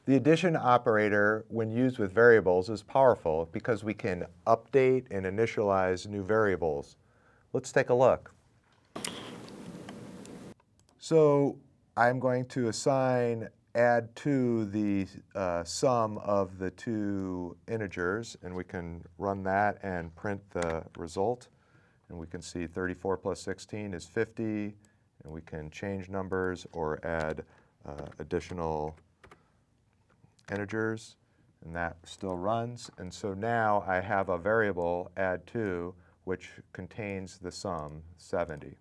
The addition operator, when used with variables, is powerful because we can update and initialize new variables. Let's take a look. So I'm going to assign add to the sum of the two integers, and we can run that and print the result. And we can see 34 plus 16 is 50, and we can change numbers or add additional integers, and that still runs. And so now I have a variable, add2, which contains the sum, 70.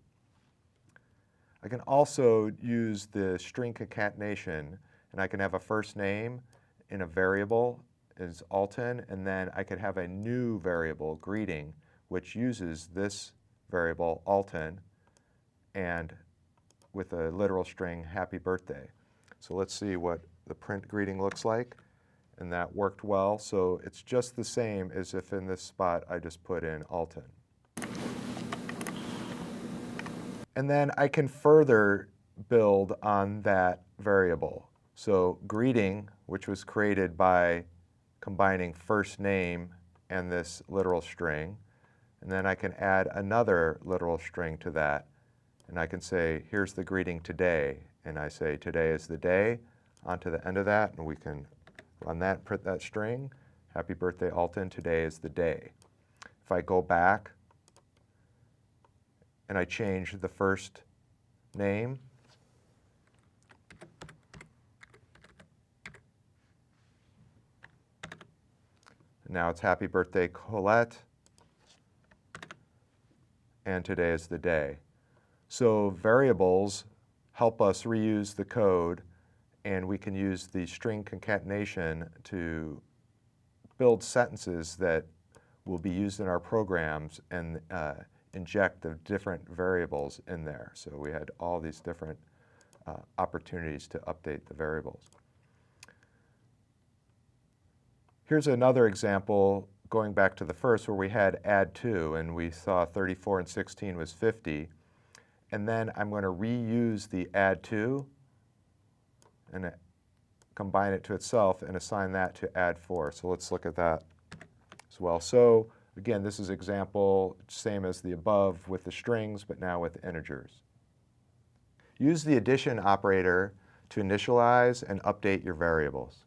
I can also use the string concatenation, and I can have a first name in a variable is Alton, and then I could have a new variable, greeting, which uses this variable, Alton, and with a literal string, happy birthday. So let's see what the print greeting looks like, and that worked well. So it's just the same as if in this spot I just put in Alton. And then I can further build on that variable. So greeting, which was created by combining first name and this literal string, and then I can add another literal string to that, and I can say, here's the greeting today, and I say today is the day onto the end of that, and we can run that, print that string, happy birthday Alton, today is the day. If I go back and I change the first name, now it's happy birthday Colette, and today is the day. So variables help us reuse the code, and we can use the string concatenation to build sentences that will be used in our programs and inject the different variables in there. So we had all these different opportunities to update the variables. Here's another example going back to the first where we had add2, and we saw 34 and 16 was 50. And then I'm going to reuse the add2 and combine it to itself and assign that to add4. So let's look at that as well. So again, this is example, same as the above with the strings, but now with integers. Use the addition operator to initialize and update your variables.